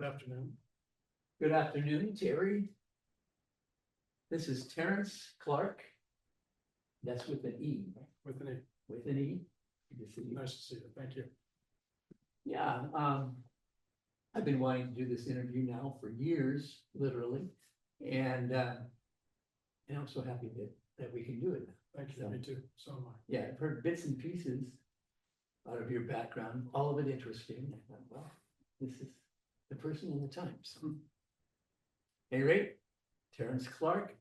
Good afternoon. Good afternoon, Terry. This is Terence Clarke. That's with an E. With an E. With an E. Good to see you. Nice to see you. Thank you. Yeah, I've been wanting to do this interview now for years, literally, and I'm so happy that we can do it. Thank you. Me too. So am I. Yeah, I've heard bits and pieces out of your background, all of it interesting. I thought, well, this is the person in the times. At any rate, Terence Clarke,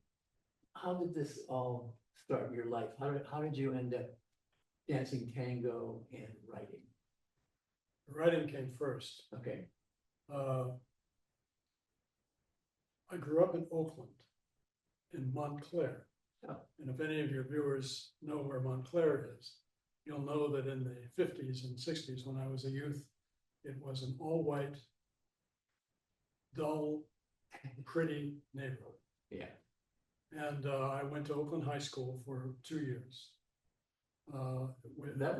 how did this all start in your life? How did you end up dancing tango and writing? Writing came first. Okay, I grew up in Oakland, in Montclair. Oh. And if any of your viewers know where Montclair is, you'll know that in the 50s and 60s, when I was a youth, it was an all-white, dull, pretty neighborhood. yeah, And I went to Oakland High School for 2 years. that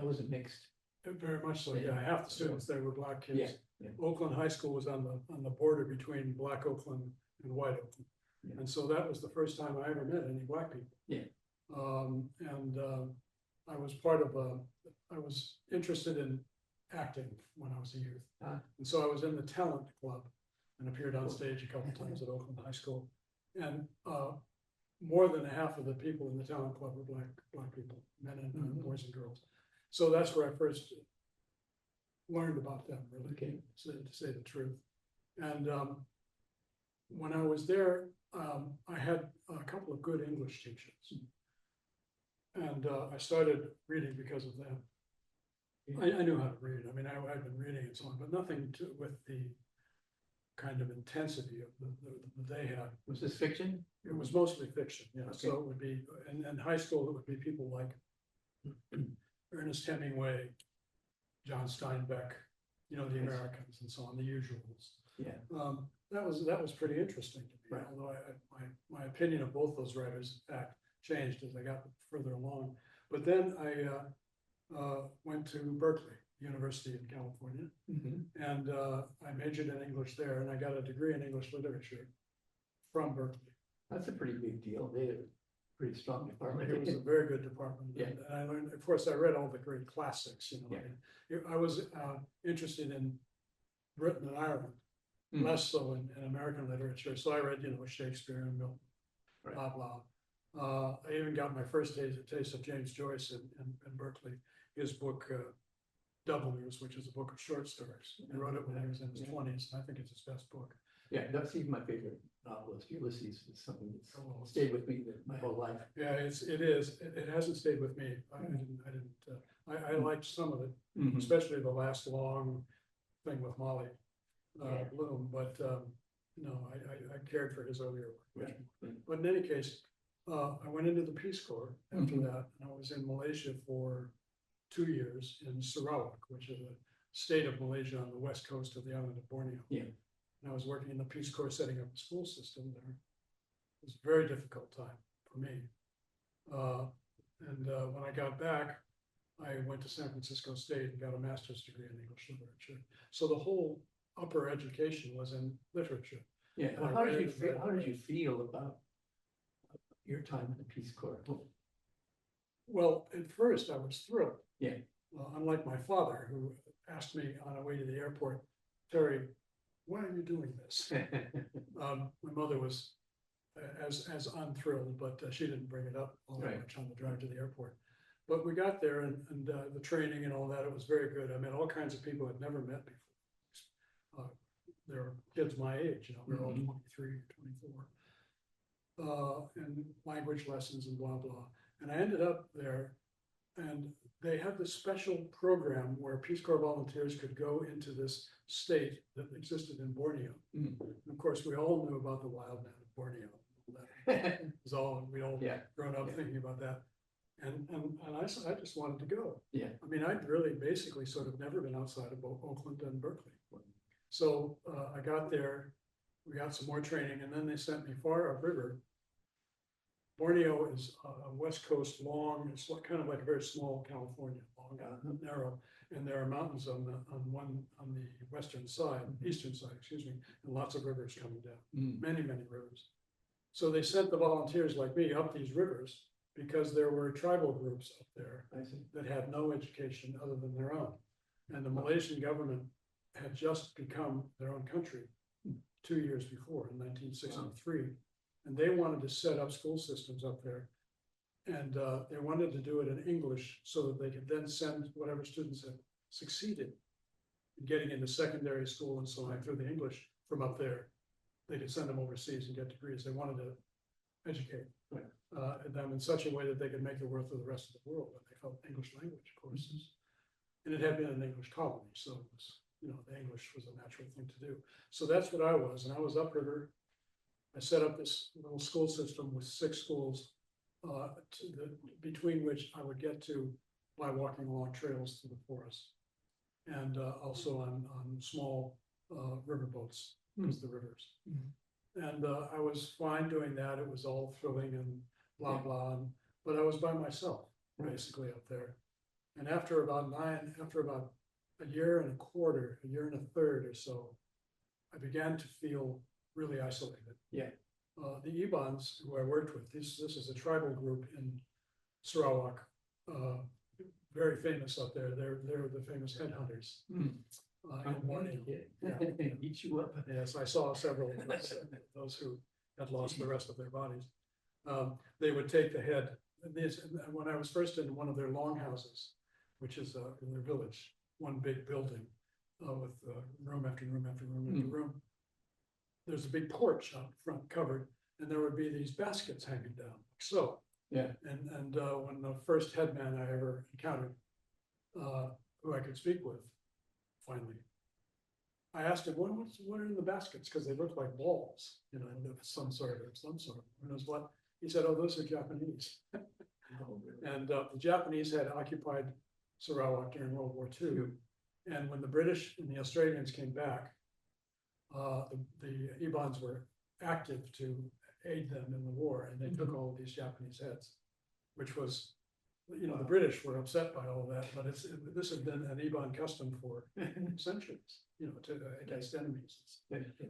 was a mixed. Very much so, yeah. Half the students there were black kids. Yeah, yeah. Oakland High School was on the border between Black Oakland and White Oakland. Yeah. And so that was the first time I ever met any black people. Yeah. I was I was interested in acting when I was a youth. And so I was in the talent club and appeared on stage a couple times at Oakland High School. And more than half of the people in the talent club were black people, men and boys and girls. So that's where I first learned about them, really, Okay. to say the truth. And when I was there, I had a couple of good English teachers. And I started reading because of them. I knew how to read. I mean, I'd been reading and so on, but nothing with the kind of intensity of that they had. Was this fiction? It was mostly fiction, yeah. Okay. So it would be, in high school, it would be people like Ernest Hemingway, John Steinbeck, the Americans and so on, the usuals. Yeah. That was pretty interesting to me, Right. although my opinion of both those writers, in fact, changed as I got further along. But then I went to Berkeley, University in California, and I majored in English there, and I got a degree in English literature from Berkeley. That's a pretty big deal. They had a pretty strong department. It was a very good department. Yeah. And I learned, of course, I read all the great classics, Yeah. I was interested in Britain and Ireland, less so in American literature. So I read, Shakespeare and Milton, Right. blah, blah. I even got my first taste of James Joyce in Berkeley, his book, Dubliners, which is a book of short stories. He wrote it when he was in his 20s, and I think it's his best book. Yeah, that's even my favorite novelist. Ulysses is something that's stayed with me my whole life. Yeah, it is. It hasn't stayed with me. I liked some of it, especially the last long thing with Molly Bloom, but no, I cared for his earlier work. Yeah. But in any case, I went into the Peace Corps after that, and I was in Malaysia for 2 years in Sarawak, which is a state of Malaysia on the west coast of the island of Borneo. Yeah. And I was working in the Peace Corps setting up a school system there. It was a very difficult time for me. When I got back, I went to San Francisco State and got a master's degree in English literature. So the whole upper education was in literature. Yeah. How did you feel about your time in the Peace Corps? Well, at first I was thrilled. Yeah. Unlike my father, who asked me on the way to the airport, Terry, why are you doing this? My mother was as unthrilled, but she didn't bring it up all that much on the drive to the airport. But we got there, and the training and all that, it was very good. I met all kinds of people I'd never met before. There were kids my age, we were all 23, 24. And language lessons and blah, blah. And I ended up there, and they had this special program where Peace Corps volunteers could go into this state that existed in Borneo. And of course, we all knew about the wild man of Borneo. We'd all grown up thinking about that. And I just wanted to go. Yeah. I mean, I'd really basically sort of never been outside of Oakland and Berkeley. So I got there, we got some more training, and then they sent me far upriver. Borneo is a west coast long, it's kind of like a very small California, long, narrow. And there are mountains on the western side, eastern side, excuse me, and lots of rivers coming down, many rivers. So they sent the volunteers like me up these rivers because there were tribal groups up there that had no education other than their own. And the Malaysian government had just become their own country 2 years before, in 1963. Wow. And they wanted to set up school systems up there. And they wanted to do it in English so that they could then send whatever students had succeeded in getting into secondary school and so on through the English from up there. They could send them overseas and get degrees. They wanted to educate them in such a way that they could make it worth for the rest of the world. And they felt English language courses. And it had been an English colony, so it was, the English was a natural thing to do. So that's what I was, and I was upriver. I set up this little school system with 6 schools, between which I would get to by walking along trails through the forest, and also on small river boats, because the rivers. And I was fine doing that. It was all thrilling and blah blah, but I was by myself basically up there. And after about a year and a quarter, a year and a third or so, I began to feel really isolated. Yeah. The Ibans, who I worked with, this is a tribal group in Sarawak, very famous up there. They're the famous headhunters. Eat you up. Yes, I saw several of those who had lost the rest of their bodies. They would take the head. And when I was first in one of their longhouses, which is in their village, one big building with room after room after room after room. There's a big porch out front covered, and there would be these baskets hanging down, like so. Yeah. And when the first headman I ever encountered, who I could speak with, finally, I asked him, what are in the baskets? Because they looked like balls, of some sort. Who knows what? He said, oh, those are Japanese. And the Japanese had occupied Sarawak during World War II. And when the British and the Australians came back, the Ibans were active to aid them in the war, and they took all of these Japanese heads, which was, the British were upset by all that, but this had been an Iban custom for centuries, against enemies.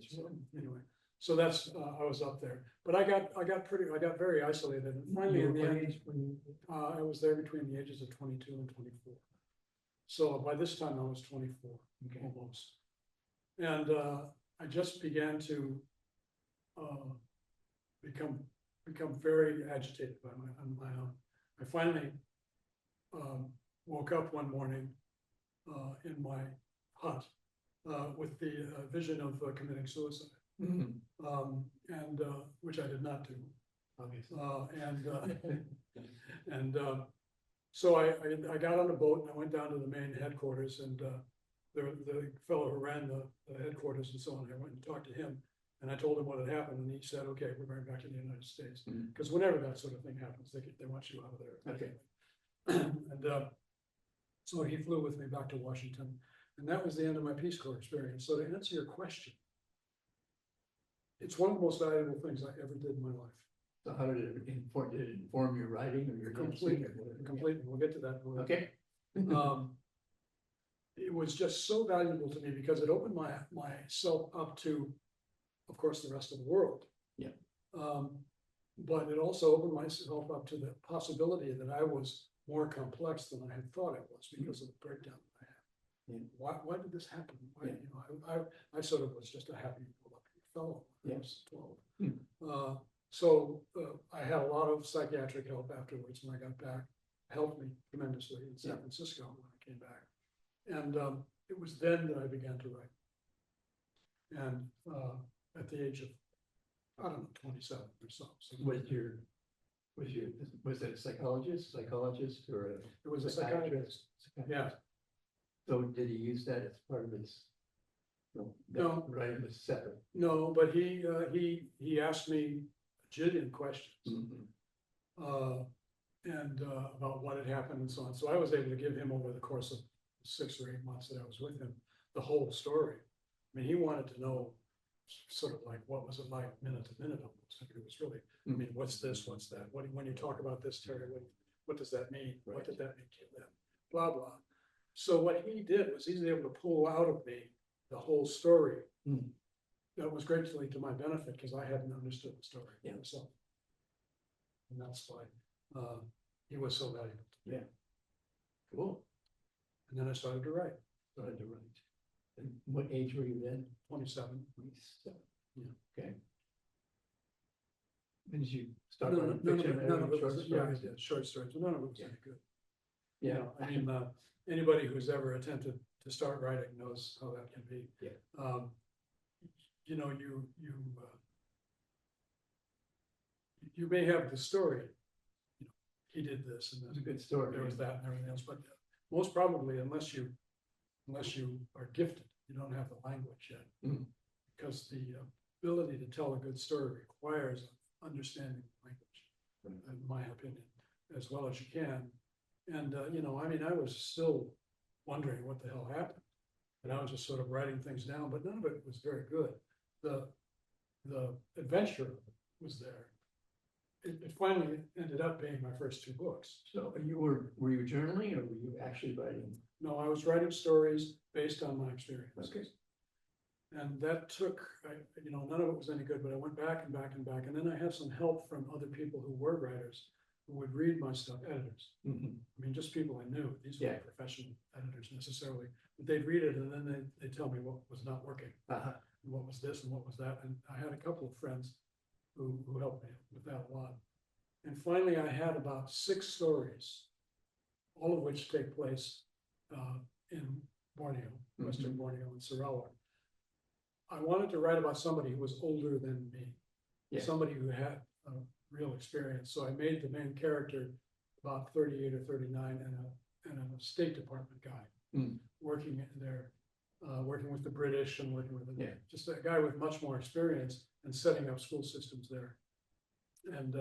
So, anyway, so that's I was up there, but I got very isolated, and finally in the end, I was there between the ages of 22 and 24. So by this time I was 24, almost, and I just began to become very agitated on my own. I finally woke up one morning in my hut with the vision of committing suicide, and which I did not do, obviously. So I got on a boat and I went down to the main headquarters, and the fellow who ran the headquarters and so on, I went and talked to him, and I told him what had happened, and he said, okay, we're going back to the United States. Because whenever that sort of thing happens, they want you out of there. Okay. And so he flew with me back to Washington, and that was the end of my Peace Corps experience. So to answer your question, it's one of the most valuable things I ever did in my life. So how did it inform your writing or your completely? We'll get to that. Okay. It was just so valuable to me because it opened myself up to, of course, the rest of the world. Yeah. But it also opened myself up to the possibility that I was more complex than I had thought I was because of the breakdown that I had. Yeah. Why did this happen? Why, I sort of was just a happy fellow. When I was 12. So I had a lot of psychiatric help afterwards when I got back. Helped me tremendously in San Francisco when I came back. And it was then that I began to write. And at the age of, I don't know, 27 or so. Was it a psychologist, or it was a psychiatrist? Yeah. So did he use that as part of his? No, right. It was separate. No, but he asked me a jillion questions. And about what had happened and so on. So I was able to give him, over the course of 6 or 8 months that I was with him, the whole story. I mean, he wanted to know sort of like, what was it like minute to minute almost. I mean, it was really, I mean, what's this, what's that? When you talk about this, Terry, what does that mean? Right. What did that mean to them? Blah, blah. So what he did was he's able to pull out of me the whole story. Mm. That was greatly to my benefit because I hadn't understood the story. Yeah. So. And that's why, he was so valuable. Yeah. Cool. And then I started to write, Started to write. And what age were you then? 27. 27. Yeah. Okay. When did you start None writing of- none of fiction? it- none of it Short was- Yeah, I stories? did short stories, but none of it was Yeah. any good. Yeah. You know, I mean, anybody who's ever attempted to start writing knows how that can be. Yeah. You know, you may have the story, you know, he did this and It was a then good story. there was that and everything else, but most probably unless you are gifted, you don't have the language yet. Mm. Because the ability to tell a good story requires understanding language, in my opinion, as well as you can. And, you know, I mean, I was still wondering what the hell happened. And I was just sort of writing things down, but none of it was very good. The adventure was there. It finally ended up being my first 2 books. So were you journaling or were you actually writing? No, I was writing stories based on my experience. Okay. And that took, you know, none of it was any good, but I went back and back and back. And then I had some help from other people who were writers who would read my stuff, editors. Mhm. I mean, just people I knew. These Yeah. weren't professional editors necessarily, but they'd read it and then they tell me what was not working, Uh-huh. and what was this and what was that. And I had a couple of friends who helped me with that a lot. And finally, I had about 6 stories, all of which take place in Borneo, Western Borneo and Sarawak. I wanted to write about somebody who was older than me, Yeah. somebody who had real experience. So I made the main character about 38 or 39 and a State Department guy Mm. working there, working with the British and working with Yeah. just a guy with much more experience and setting up school systems there. And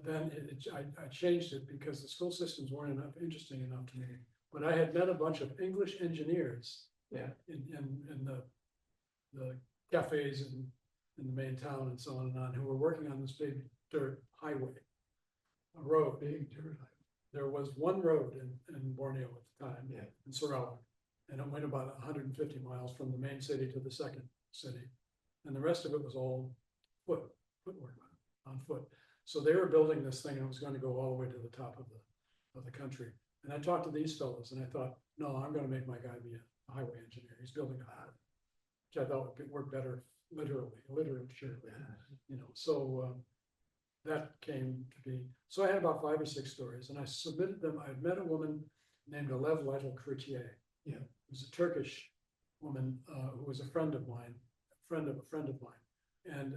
then I changed it because the school systems weren't interesting enough to me. But I had met a bunch of English engineers Yeah. in the cafes in the main town and so on and on, who were working on this big dirt highway, a road. Big dirt. There was one road in Borneo at the time, Yeah. in Sarawak, and it went about 150 miles from the main city to the second city. And the rest of it was all footwork on foot. So they were building this thing and it was going to go all the way to the top of the country. And I talked to these fellows and I thought, no, I'm going to make my guy be a highway engineer. He's building a highway, which I thought would work better literature, you know. So that came to be. So I had about 5 or 6 stories and I submitted them. I had met a woman named Alev Lytle-Cretier. Yeah. Who's a Turkish woman who was a friend of mine, friend of a friend of mine, and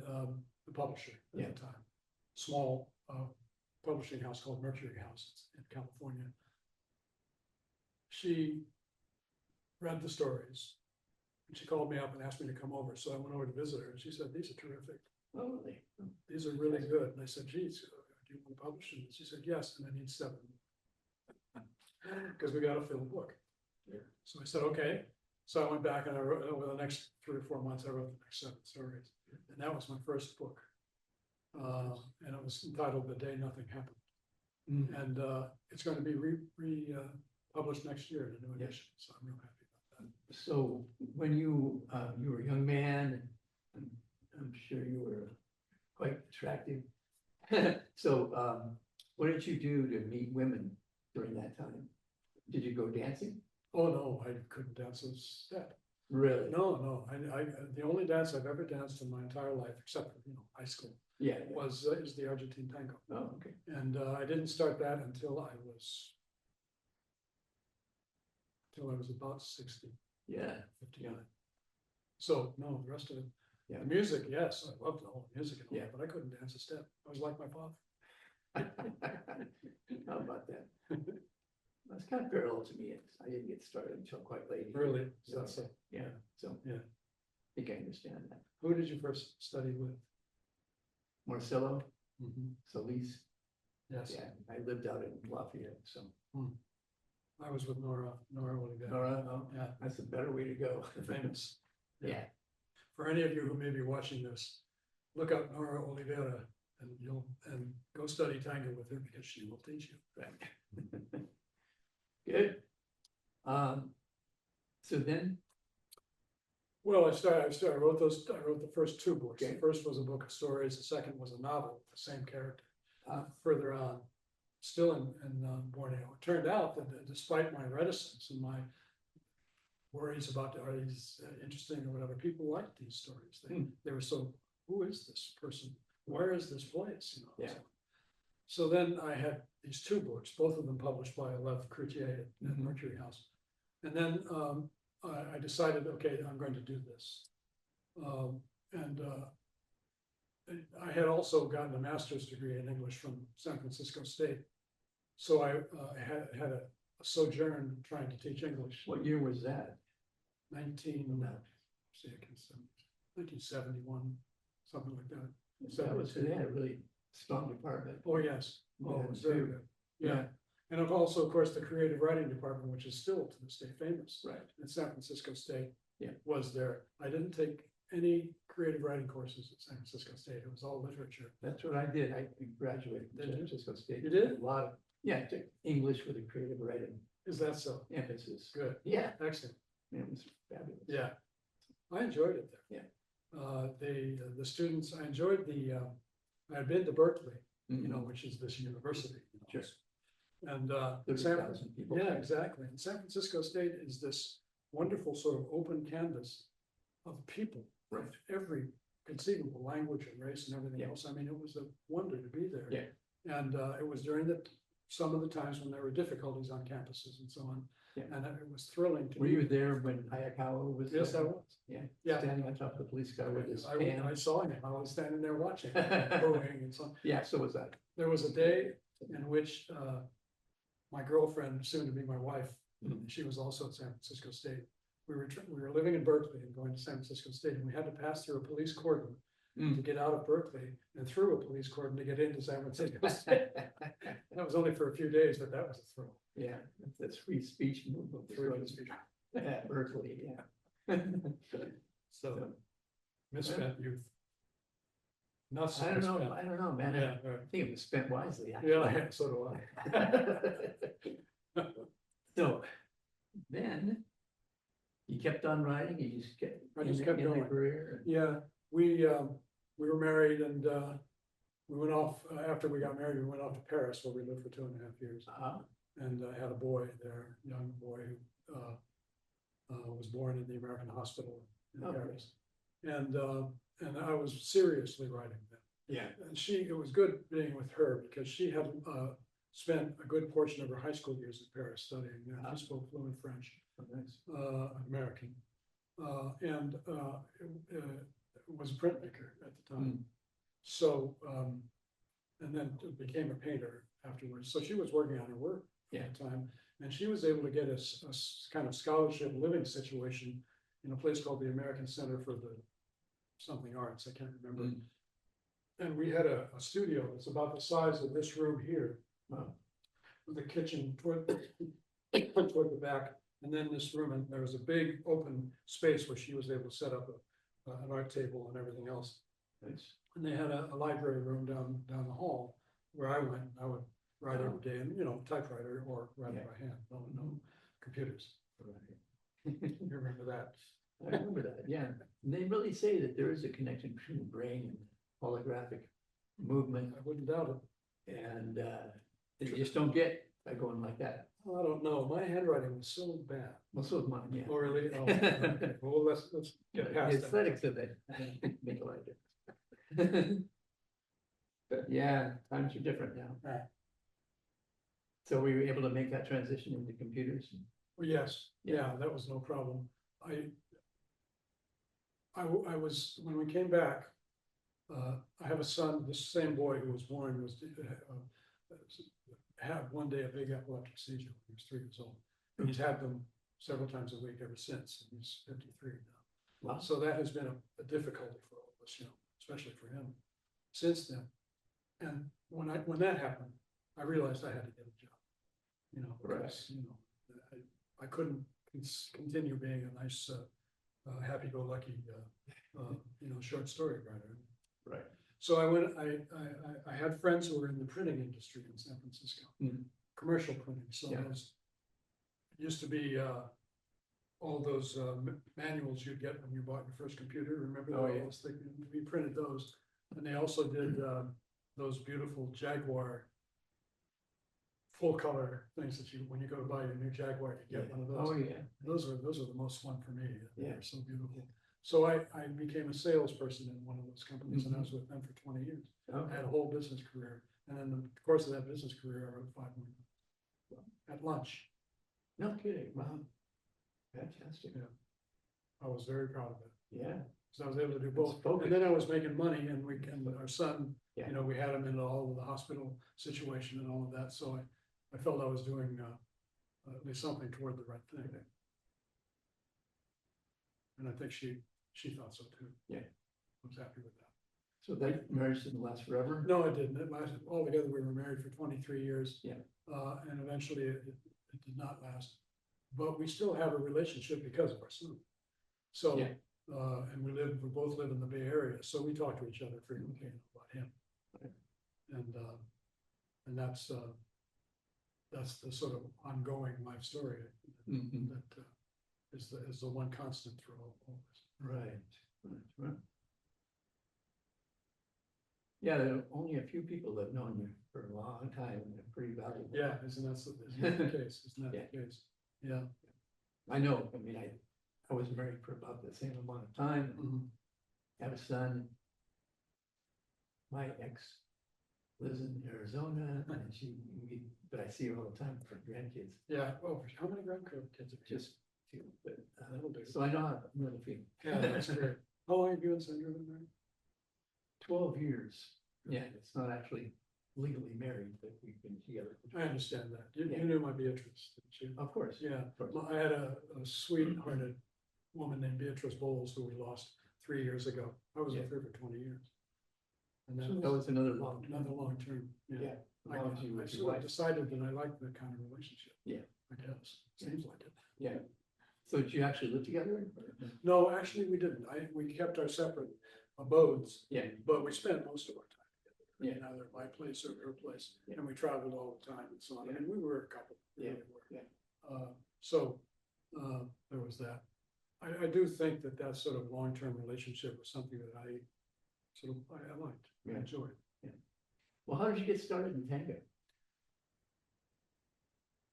the publisher at Yeah. the time. Small publishing house called Mercury House in California. She read the stories and she called me up and asked me to come over. So I went over to visit her and she said, "These are terrific. Oh, really? These are really good." And I said, "Geez, do you want to publish them?" And she said, "Yes, and I need 7." Because we got to fill the book. Yeah. So I said, "Okay." So I went back and I wrote, over the next 3 or 4 months, I wrote the next 7 stories. And that was my first book. And it was entitled The Day Nothing Happened. Mm. And it's going to be published next year in a new edition. So I'm real happy about that. So when you were a young man, and I'm sure you were quite attractive. So what did you do to meet women during that time? Did you go dancing? Oh, no, I couldn't dance a step. Really? No. The only dance I've ever danced in my entire life, except for, high school, Yeah. is the Argentine tango. Oh, okay. And I didn't start that until I was about 60, Yeah. 59. So no, the rest of it, Yeah. the music, yes, I loved the whole music and all Yeah. that, but I couldn't dance a step. I was like my father. How about that? That's kind of parallel to me. I didn't get started until quite late. Really? So, So, yeah, so. Yeah. I think I understand that. who did you first study with? Marcelo, Mhm. Solis, Yes, yeah, I lived out in Lafayette, so. I was with Nora Oliveira. Nora, oh, Yeah, that's a better way to go. famous. Yeah, For any of you who may be watching this, look up Nora Oliveira and go study tango with her because she will teach you. right. Good. So then, Well, I wrote the first two books. Okay. The first was a book of stories, the second was a novel, with the same character. uh, Further on, still in Borneo. It turned out that despite my reticence and my worries about are these interesting or whatever, people liked these stories. They were so, who is this person? Where is this place? You know. Yeah. So then I had these two books, both of them published by Lev Cloutier at Mercury House. And then I decided, okay, I'm going to do this. And I had also gotten a master's degree in English from San Francisco State. So I had a sojourn trying to teach English. what year was that? 1971, something like that. That was, they had a really strong department. Oh, yes. Oh, it was very good. Yeah. Yeah. And also, of course, the creative writing department, which is still to this day famous. Right. At San Francisco State. Yeah. Was there. I didn't take any creative writing courses at San Francisco State. It was all literature. That's what I did. I graduated from Did San you? Francisco State. You did? A lot of, yeah, I took English with a creative writing Is that so? emphasis. Good. Yeah, Excellent. it was fabulous. Yeah. I enjoyed it there. Yeah. The students, I enjoyed I'd been to Berkeley, Mhm. which is this university. Sure. And 30,000 people. yeah, exactly. And San Francisco State is this wonderful sort of open canvas of people. Right. Of every conceivable language and race and everything Yeah. else. I mean, it was a wonder to be there. Yeah. And it was during some of the times when there were difficulties on campuses and so on. Yeah. And it was thrilling to Were be you there when Hayakawa was? Yes, I there? was. Yeah. Yeah. Standing on top of the police car with his I pan. saw him. I was standing there watching, booing and so on. Yeah, so was that. There was a day in which my girlfriend, soon to be my wife, she was also at San Francisco State. We were living in Berkeley and going to San Francisco State, and we had to pass through a police cordon to get out of Berkeley and through a police cordon to get into San Francisco State. That was only for a few days, but that was a thrill. Yeah, that's free speech movement. Free speech. At Berkeley, yeah. So, misspent youth. Not so I don't know, misspent. man. Yeah, I think it was spent wisely. actually. yeah, so do I. So then you kept on writing, you just kept. I just in kept your going. career. Yeah, we were married and we went off, after we got married, we went off to Paris where we lived for 2.5 years. And I had a boy there, young boy who was born in the American hospital in Okay. Paris. And I was seriously writing then. Yeah. And it was good being with her because she had spent a good portion of her high school years in Paris studying. She spoke fluent French. Oh, nice. American, and was a printmaker at the time. So, and then became a painter afterwards. So she was working on her work at the time, and she was able to get a kind of scholarship living situation in a place called the American Center for the something arts. I can't remember. And we had a studio that's about the size of this room here, with a kitchen toward the back. And then this room, and there was a big open space where she was able to set up an art table and everything else. Nice. And they had a library room down the hall where I went. I would write every day, and typewriter or write it by hand. No computers. You remember that? I remember that, yeah. And they really say that there is a connection between the brain and holographic movement, I wouldn't doubt it. and they just don't get by going like that. I don't know. My handwriting was so bad. Well, so is mine, yeah. Oh, really? Oh, okay. Well, let's get The past that. aesthetics of it make a lot of difference. But yeah, times are different now. Yeah. So we were able to make that transition into computers. Well, yes, yeah, that was no problem. I was, when we came back, I have a son, the same boy who was born had one day a big epileptic seizure when he was 3 years old. And he's had them several times a week ever since, and he's 53 now. Wow. So that has been a difficulty for all of us, especially for him since then. And when that happened, I realized I had to get a job, because, I couldn't continue being a nice, happy-go-lucky, short story writer. Right. So I had friends who were in the printing industry in San Francisco, commercial printing. So Yeah. I was used to be, all those, manuals you'd get when you bought your first computer, remember Oh, yeah. those? We printed those, and they also did, those beautiful Jaguar full color things that you, when you go to buy your new Jaguar, you get one of those. Oh, yeah. Those are the most fun for me. Yeah. They're so beautiful. So I became a salesperson in one of those companies, and I was with them for 20 years. I Okay. had a whole business career, and in the course of that business career, I wrote 5 million at lunch. No kidding, wow. Fantastic. Yeah. I was very proud of it, Yeah. because I was able to do both. focused. And then I was making money, and our son, Yeah. you know, we had him in all of the hospital situation and all of that, so I felt I was doing, at least something toward the right thing. And I think she thought so too. Yeah. I was happy with that. So that marriage didn't last forever? No, it didn't. It lasted, altogether, we were married for 23 years. Yeah. And eventually it did not last. But we still have a relationship because of our son. So, Yeah. and we both live in the Bay Area, so we talk to each other frequently about him. Okay. And that's the sort of ongoing life story Mhm. that is the one constant through all this. Right. Yeah, there are only a few people that have known you for a long time, and they're pretty valuable. Yeah, isn't that the case? Isn't that the case? Yeah. I know, I mean, I was married for about the same amount of time, Mhm. have a son. My ex lives in Arizona, and but I see her all the time for grandkids, Yeah, well, how many grandkids have you? just few, but, That'll do. so I know how I'm really feeling. Yeah, that's great. How long have you and Sandra been married? 12 years, yeah, it's not actually legally married, but we've been together. I understand that. You Yeah. knew my Beatrice, didn't you? Of course. Yeah, Of course. well, I had a sweethearted woman named Beatrice Bowles who we lost 3 years ago. I was with her for 20 years. And So that that was was another long. another long term, yeah. Yeah. As long as you I were sort of decided that I liked that kind of relationship. Yeah. I guess, seems like it. Yeah. So did you actually live together? No, actually, we didn't. We kept our separate abodes, Yeah. but we spent most of our time together. Yeah. Either at my place or her place, Yeah. and we traveled all the time and so on. I mean, we were a couple. we Yeah. really were. Yeah. So, there was that. I do think that sort of long-term relationship was something that I liked, I Yeah. enjoyed. Well, how did you get started in tango?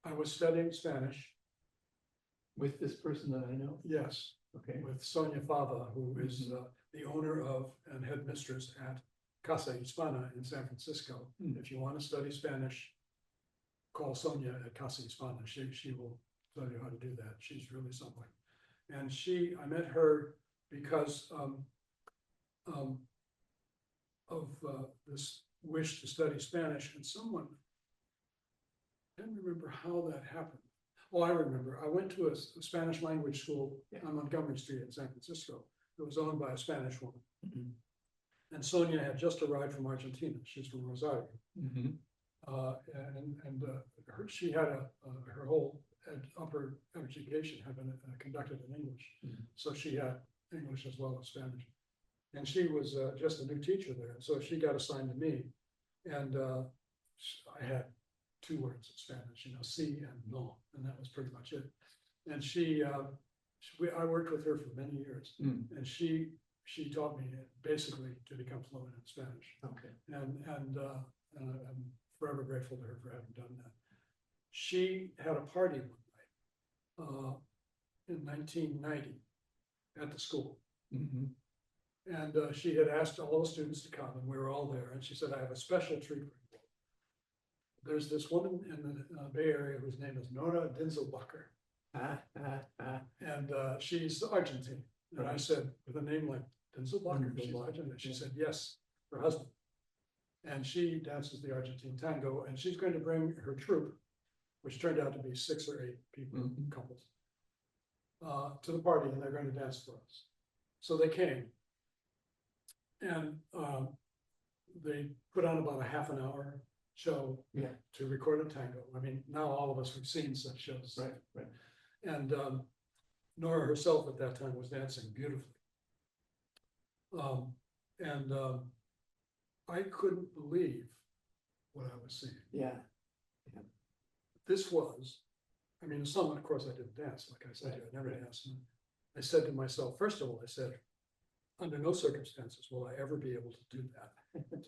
I was studying Spanish, With this person that I know? yes, Okay. with Sonia Fava, who is the owner of and headmistress at Casa Hispana in San Francisco. Hmm. If you want to study Spanish, call Sonia at Casa Hispana. She will tell you how to do that. She's really something. And I met her because of this wish to study Spanish, and someone, I don't remember how that happened. Oh, I remember. I went to a Spanish language school on Montgomery Street in San Francisco. It was owned by a Spanish woman. Mhm. And Sonia had just arrived from Argentina. She's from Rosario. Mhm. She had her whole upper education had been conducted in English. Mhm. So she had English as well as Spanish. And she was just a new teacher there. So she got assigned to me. And I had 2 words in Spanish, sí and no, and that was pretty much it. And I worked with her for many years, Mm. and she taught me basically to become fluent in Spanish. Okay. And I'm forever grateful to her for having done that. She had a party one night in 1990 at the school. Mhm. And she had asked all the students to come, and we were all there. And she said, I have a special treat for you. There's this woman in the Bay Area whose name is Nora Dinzelbacher. And she's Argentine. And I said, with a name like Dinzelbacher, she's Argentine. She said, yes, her husband. And she dances the Argentine tango, and she's going to bring her troupe, which turned out to be 6 or 8 people, Mhm. couples, to the party, and they're going to dance for us. So they came. And they put on about a half an hour show Yeah. to record a tango. I mean, now all of us have seen such shows. Right. And Nora herself at that time was dancing beautifully. I couldn't believe what I was seeing. Yeah. This was I mean, some, of course, I didn't dance, like I said, Right, I never right. danced. And I said to myself, first of all, I said, under no circumstances will I ever be able to do that.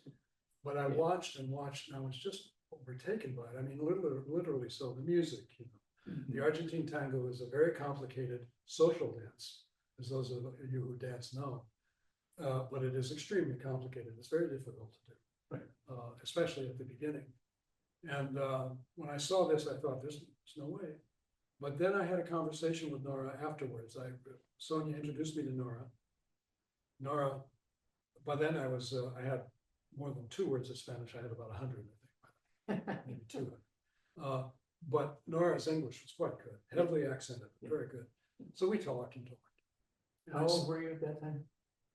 But I Yeah. watched and watched, and I was just overtaken by it. I mean, literally, so the music, you know. The Mhm. Argentine tango is a very complicated social dance, as those of you who dance know. But it is extremely complicated. It's very difficult to do, Right. Especially at the beginning. And when I saw this, I thought, there's no way. But then I had a conversation with Nora afterwards. Sonia introduced me to Nora. Nora, by then I had more than 2 words of Spanish. I had about 100, I think, maybe 2. But Nora's English was quite good, heavily accented, Yeah. very good. So we talked and talked. And How old were you at that time?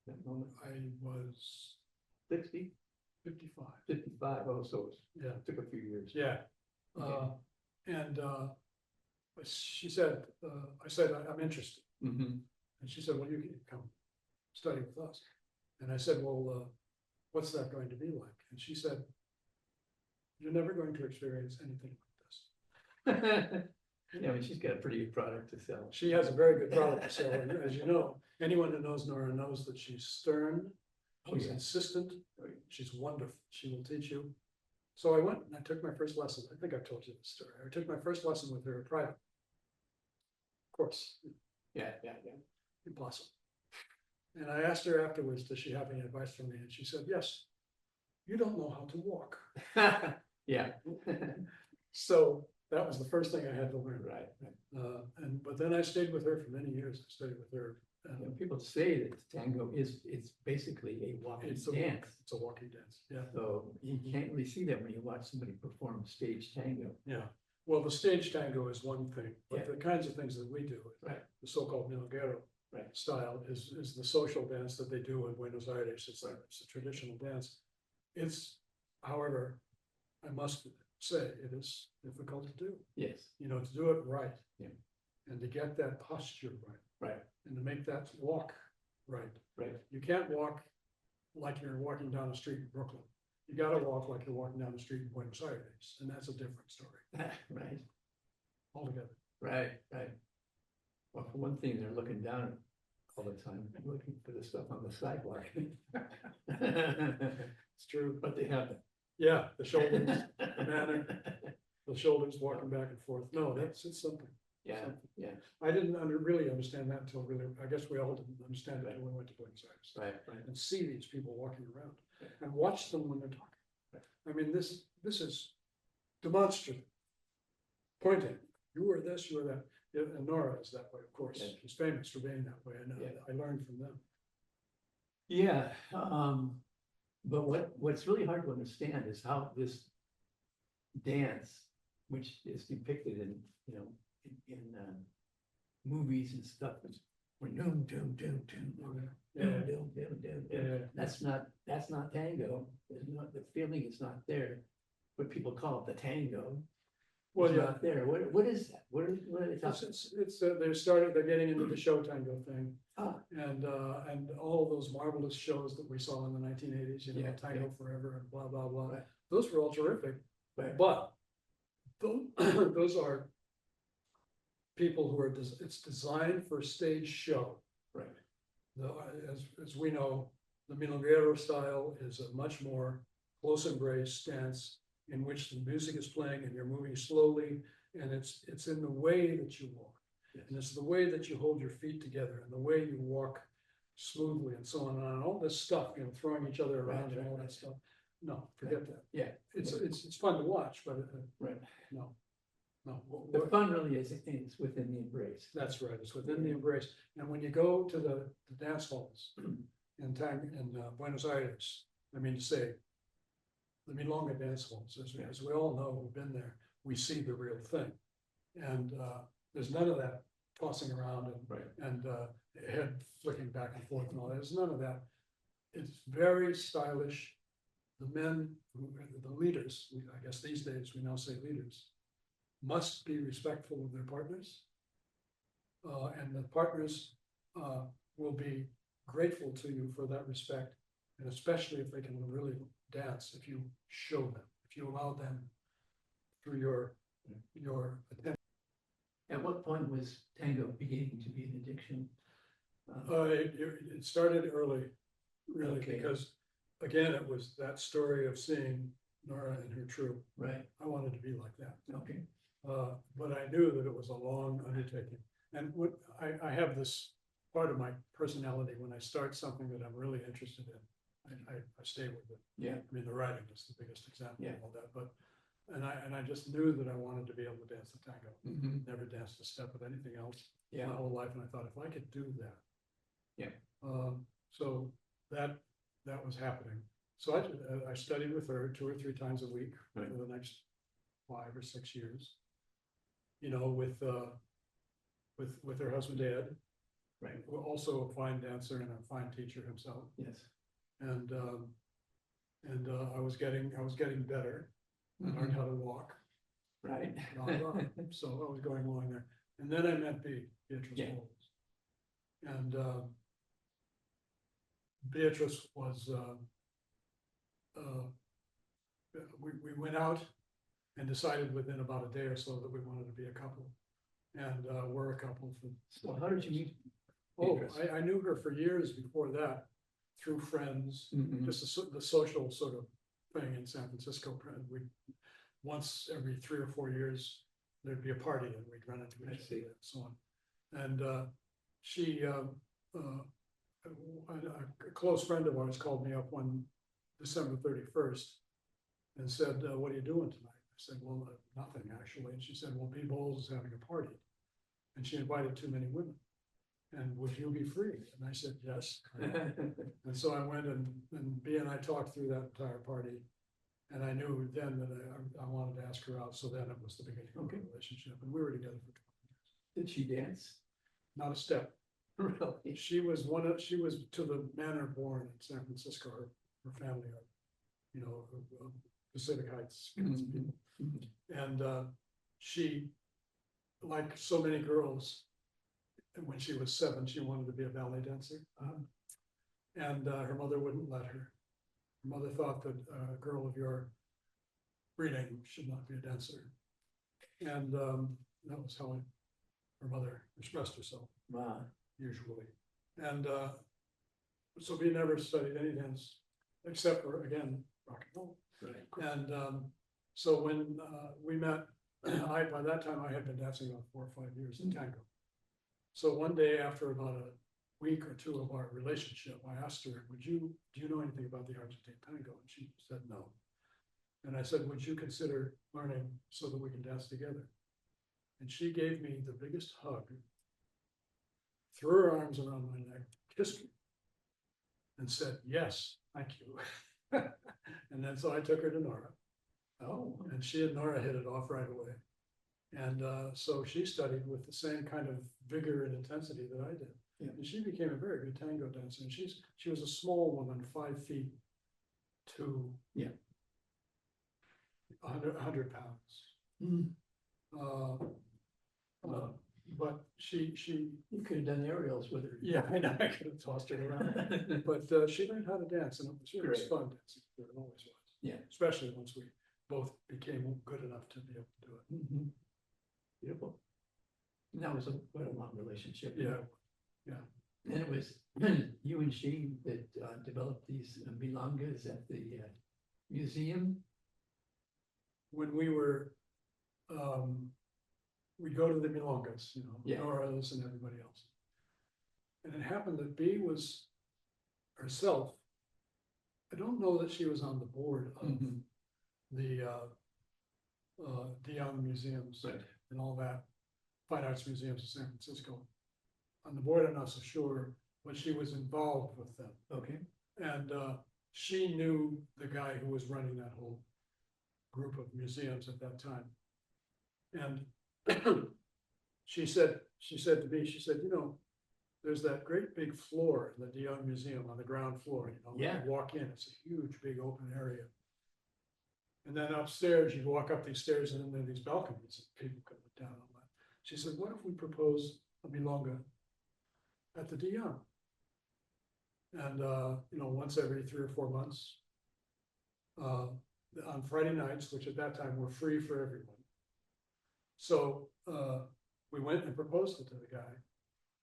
That moment? I was 60, 55. 55. Oh, so Yeah, it took a few years. yeah. Okay. And she said, I said, I'm interested. Mhm. And she said, well, you can come study with us. And I said, well, what's that going to be like? And she said, you're never going to experience anything like this. Yeah, I mean, she's got a pretty good product to sell. She has a very good product to sell. And as you know, anyone who knows Nora knows that she's stern, Oh, she's yeah. insistent, she's wonderful. She will teach you. So I went and I took my first lesson. I think I've told you this story. I took my first lesson with her in private. Of course, Yeah. impossible. And I asked her afterwards, does she have any advice for me? And she said, yes, you don't know how to walk. Yeah. So that was the first thing I had to learn. Right. But then I stayed with her for many years. I studied with her. You know, people say that tango is basically a walking It's dance. it's a walking dance. Yeah. So you can't really see that when you watch somebody perform stage tango. Yeah. Well, the stage tango is one thing, but Yeah. the kinds of things that we do, Right. the so-called milonguero Right. style is the social dance that they do in Buenos Aires. It's a traditional dance. It's, however, I must say, it is difficult to do. Yes. You know, to do it right. Yeah. And to get that posture right. Right. And to make that walk right. Right. You can't walk like you're walking down the street in Brooklyn. You gotta walk like you're walking down the street in Buenos Aires, and that's a different story Right. altogether. Right. Well, for one thing, they're looking down all the time, looking for the stuff on the sidewalk. It's true. But they haven't. Yeah, the shoulders, the manner, the shoulders walking back and forth. No, it's something. Yeah, yeah. I didn't really understand that until really, I guess we all didn't understand it until we went to Buenos Aires. Right. And see these people walking around and watch them when they're talking. I mean, this is demonstrative. Pointing, you were this, you were that. Yeah, and Nora is that way, of course. Yeah. She's famous for being that way, and Yeah. I learned from them. Yeah, but what's really hard to understand is how this dance, which is depicted in, you know, in movies and stuff, is when doom, doom, doom, doom, Yeah. doom, doom, doom, doom, Yeah. doom. That's not tango. There's not, the feeling is not there. What people call it the tango. Well, It's yeah, not there. What is that? What are they talking? they're getting into the show tango thing. Ah. And all those marvelous shows that we saw in the 1980s, you know, Yeah, Tango Forever and blah, blah, blah. Right. Those were all terrific, Right. but those are people who are, it's designed for a stage show. Right. As we know, the milonguero style is a much more close embrace dance in which the music is playing and you're moving slowly, and it's in the way that you walk. Yes. And it's the way that you hold your feet together and the way you walk smoothly and so on and on, all this stuff, you know, throwing each other around Right, and all right. that stuff. No, forget that. Yeah. It's fun to watch, but Right. no. The fun really is within the embrace. That's right, it's within the embrace. And when you go to the dance halls in Buenos Aires, I mean to say, the Milonga dance halls, as we all know, who've been there, we see the real thing. And there's none of that tossing around and head flicking back and forth and all that. There's none of that. It's very stylish. The men, the leaders, I guess these days we now say leaders, must be respectful of their partners. And the partners will be grateful to you for that respect. And especially if they can really dance, if you show them, if you allow them through your attention. At what point was tango beginning to be an addiction? It started early, really, Okay. because again, it was that story of seeing Nora and her troupe. Right, I wanted to be like that. okay, But I knew that it was a long undertaking. And what I have this part of my personality, when I start something that I'm really interested in, I stay with it. yeah, I mean, the writing is the biggest example Yeah. of all that, but, and I just knew that I wanted to be able to dance the tango. mhm, Never danced a step of anything else my yeah, whole life, and I thought if I could do that. Yeah. So that was happening. So I studied with her 2 or 3 times a week for Right. the next 5 or 6 years. You know, with her husband Ed, right, who also a fine dancer and a fine teacher himself. yes. And I was getting better. I learned Mhm, how to walk. Right. blah, blah. So I was going along there. And then I met Beatrice Yeah. Bowles. And Beatrice was, we went out and decided within about a day or so that we wanted to be a couple. And we're a couple for. So how did you meet? Oh, Beatrice? I knew her for years before that, through friends, Mhm, just the social sort of thing in San Francisco. We, once every 3 or 4 years, there'd be a party and we'd run into I each see. other and so on. And she, a close friend of ours called me up one December 31st and said, what are you doing tonight? I said, well, nothing actually. And she said, well, B. Bowles is having a party. And she invited too many women. And would you be free? And I said, yes. And so I went and B and I talked through that entire party. And I knew then that I wanted to ask her out. So then it was the beginning of Okay. the relationship. And we were together for 20 years. Did she dance? Not a step. Really? She was to the manor born in San Francisco. Her family are, you know, Pacific Heights kinds of people. Mhm, And she, like so many girls, when she was 7, she wanted to be a ballet dancer. And her mother wouldn't let her. Her mother thought that a girl of your breeding should not be a dancer. And that was how her mother expressed herself, Wow, usually. And so we never studied any dance except for, again, rock and roll. right. And so when we met, by that time I had been dancing about 4 or 5 years in tango. So one day after about a week or 2 of our relationship, I asked her, do you know anything about the Argentine tango? And she said no. And I said, would you consider learning so that we can dance together? And she gave me the biggest hug, threw her arms around my neck, kissed me, and said, yes, thank you. And then so I took her to Nora. Oh, And she and Nora hit it off right away. And so she studied with the same kind of vigor and intensity that I did. Yeah. And she became a very good tango dancer. And she was a small woman, 5 feet to Yeah. 100 pounds. mm, But she, you could have done aerials with her. yeah, I know, I could have tossed her around. But she learned how to dance, and it was Great. fun dancing. It always was. Yeah. Especially once we both became good enough to be able to do it. Mhm. Beautiful. And that was quite a long relationship. Yeah. And it was you and she that developed these milongas at the museum. When we were, we'd go to the milongas, you know, Yeah. Nora's and everybody else. And it happened that Bea was herself, I don't know that she was on the board of Mhm. the DeYoung museums Right. and all that, fine arts museums in San Francisco. On the board, I'm not so sure, but she was involved with them. Okay. And she knew the guy who was running that whole group of museums at that time. And she said to me, she said, you know, there's that great big floor in the DeYoung Museum on the ground floor, you know, when Yeah. you walk in, it's a huge, big open area. And then upstairs, you walk up these stairs and then there are these balconies and people can look down on that. She said, what if we propose a milonga at the DeYoung? And, you know, once every 3 or 4 months, on Friday nights, which at that time were free for everyone. So we went and proposed it to the guy.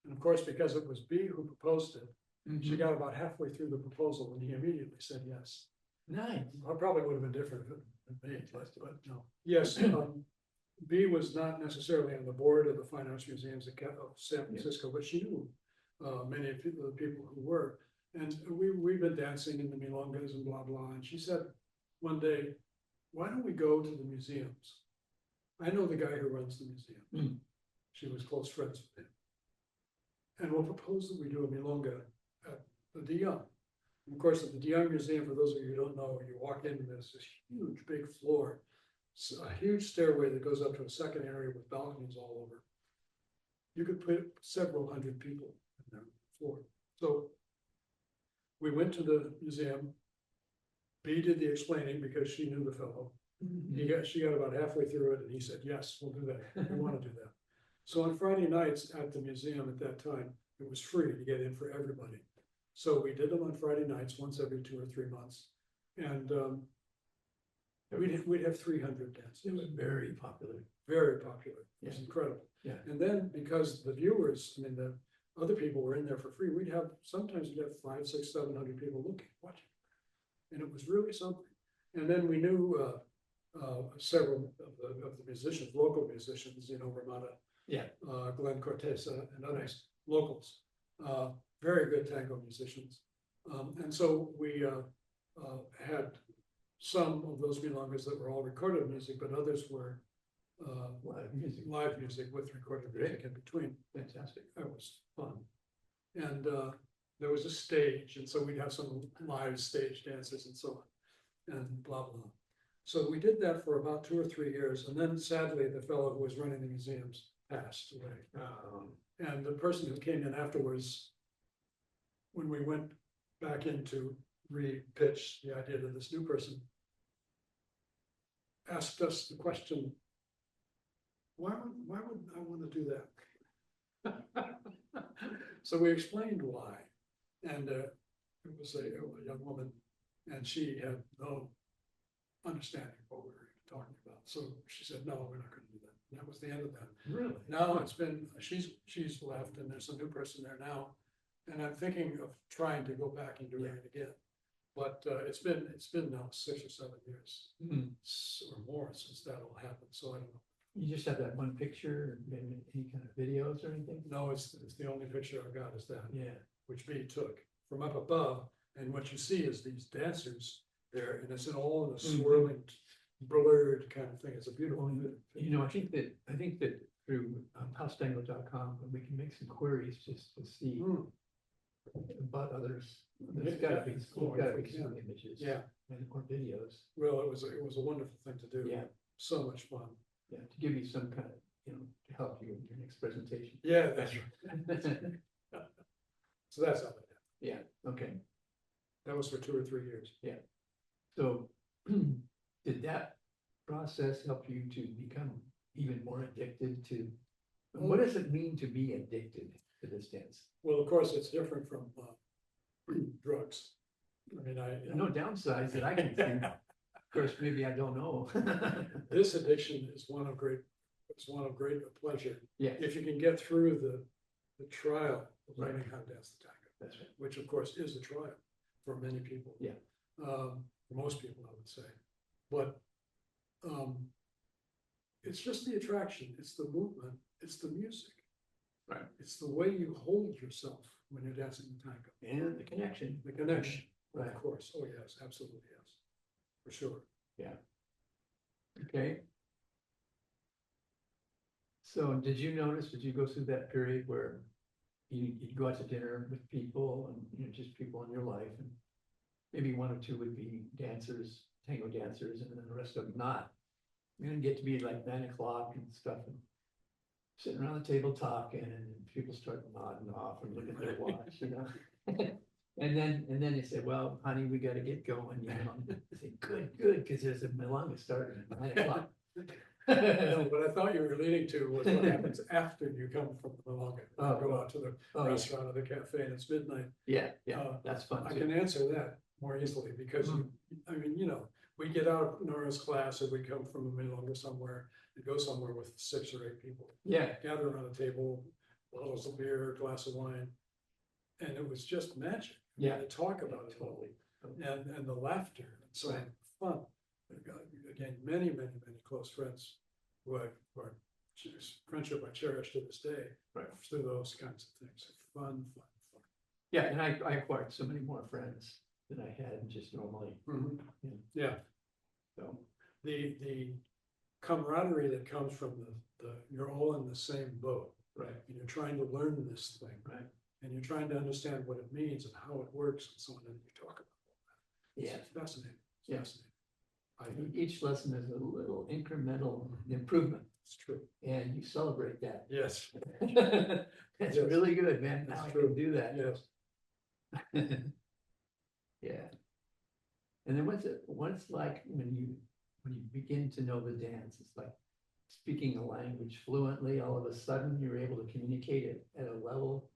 And of course, because it was B who proposed it, she got about halfway through the proposal and he immediately said yes. Nice. I probably would have been different if it had been me, but no. Yes, B was not necessarily on the board of the Fine Arts Museums of San Francisco, but she knew many of the people who were. And we've been dancing in the milongas and blah, blah. And she said one day, why don't we go to the museums? I know the guy who runs the museum. She was close friends with him. And we'll propose that we do a milonga at the de Young. And of course, at the de Young Museum, for those of you who don't know, you walk in and there's this huge big floor, a huge stairway that goes up to a second area with balconies all over. You could put several hundred people in the floor. So we went to the museum. B did the explaining because she knew the fellow. She got about halfway through it and he said, yes, we'll do that. We want to do that. So on Friday nights at the museum at that time, it was free to get in for everybody. So we did them on Friday nights, once every 2 or 3 months. And we'd have 300 dances. It was very popular. Very popular. It was incredible. Yeah. And then because the viewers, I mean, the other people were in there for free, sometimes we'd have 500, 600, 700 people looking, watching. And it was really something. And then we knew several of the musicians, local musicians, Ramada, Glenn Cortesa and others, locals, very good tango musicians. And so we had some of those milongas that were all recorded music, but others were live music with recorded music in between. Fantastic. That was fun. And there was a stage, and so we'd have some live stage dances and so on, and blah, blah. So we did that for about 2 or 3 years, and then sadly, the fellow who was running the museums passed away. And the person who came in afterwards, when we went back in to re-pitch the idea to this new person, asked us the question, why would I want to do that? So we explained why. And it was a young woman, and she had no understanding of what we were talking about. So she said, no, we're not going to do that. And that was the end of that. Really? Now it's been, she's left, and there's a new person there now. And I'm thinking of trying to go back and doing it again. But it's been now 6 or 7 years or more since that all happened. So I don't know. You just have that one picture, maybe any kind of videos or anything? No, it's the only picture I've got is that. Yeah. Which B took from up above. And what you see is these dancers there, and it's all in a swirling, blurred kind of thing. It's a beautiful. I think that through houseTango.com, we can make some queries just to see about others. There's gotta be some images, or videos. Well, it was a wonderful thing to do. Yeah, so much fun. Yeah, to give you some kind of, to help you in your next presentation. Yeah, that's right. So that's how I did. Yeah. Okay. That was for 2 or 3 years. Yeah. So, did that process help you to become even more addicted to? What does it mean to be addicted to this dance? Well, of course, it's different from drugs. I mean, no downsides that I can see. Of course, maybe I don't know. This addiction is one of great pleasure. Yeah. If you can get through the trial of learning how to dance the tango. That's right. Which of course is a trial for many people. Yeah. For most people, I would say. But it's just the attraction, it's the movement, it's the music. Right. It's the way you hold yourself when you're dancing the tango. And the connection. The connection, right. Of course. Oh yes, absolutely yes. For sure. Yeah. Okay. So did you go through that period where you'd go out to dinner with people and just people in your life, and maybe 1 or 2 would be dancers, tango dancers, and then the rest of them not. And it'd get to be like 9 o'clock and stuff, and sitting around the table talking, and people start nodding off and looking at their watch, And then they say, well, honey, we got to get going. I say, good, because there's a milonga starting at 9 o'clock. No, what I thought you were leading to was what happens after you come from the milonga. Go out to the restaurant or the cafe and it's midnight. Yeah, that's fun. I can answer that more easily because we get out of Nora's class and we come from the middle or somewhere and go somewhere with 6 or 8 people, Yeah, gather around a table, bottles of beer, a glass of wine. And it was just magic. Yeah. To talk about it all, totally. and the laughter, and so Right. fun. I've got, again, many close friends who friendship I cherish to this day. Right. Through those kinds of things. Fun. Yeah, and I acquired so many more friends than I had just normally, Yeah, so. the camaraderie that comes from you're all in the same boat. Right. And you're trying to learn this thing. Right. And you're trying to understand what it means and how it works and so on, and you talk about all that. Yeah. It's fascinating. It's Yeah. fascinating. I I think think each lesson is a little incremental improvement, it's true. and you celebrate that. Yes, That's Yes. really good, man. That's Now I true. can do that. yes. Yeah. And then what's like when you begin to know the dance, it's like speaking a language fluently, all of a sudden you're able to communicate it at a level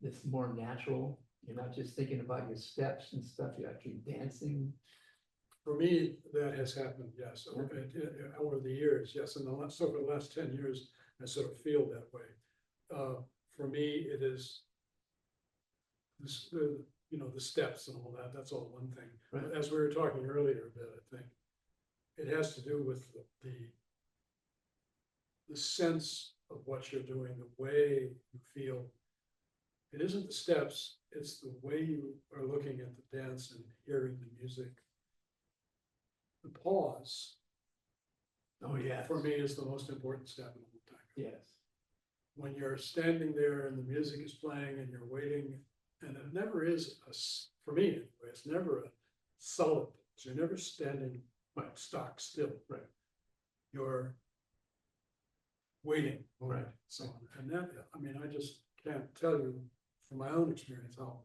that's more natural. You're not just thinking about your steps and stuff, you're actually dancing. For me, that has happened, yes, over the years, yes, in the last 10 years, I sort of feel that way. For me, it is this, the steps and all that, that's all one thing. Right. But as we were talking earlier a bit, I think, it has to do with the sense of what you're doing, the way you feel. It isn't the steps, it's the way you are looking at the dance and hearing the music. The pause, Oh, yeah. for me, is the most important step in the whole time. Yes. When you're standing there and the music is playing and you're waiting, and it never is for me anyway, it's never a solid pause. You're never standing stock still. Right. You're waiting. Right. So, and that, I mean, I just can't tell you from my own experience how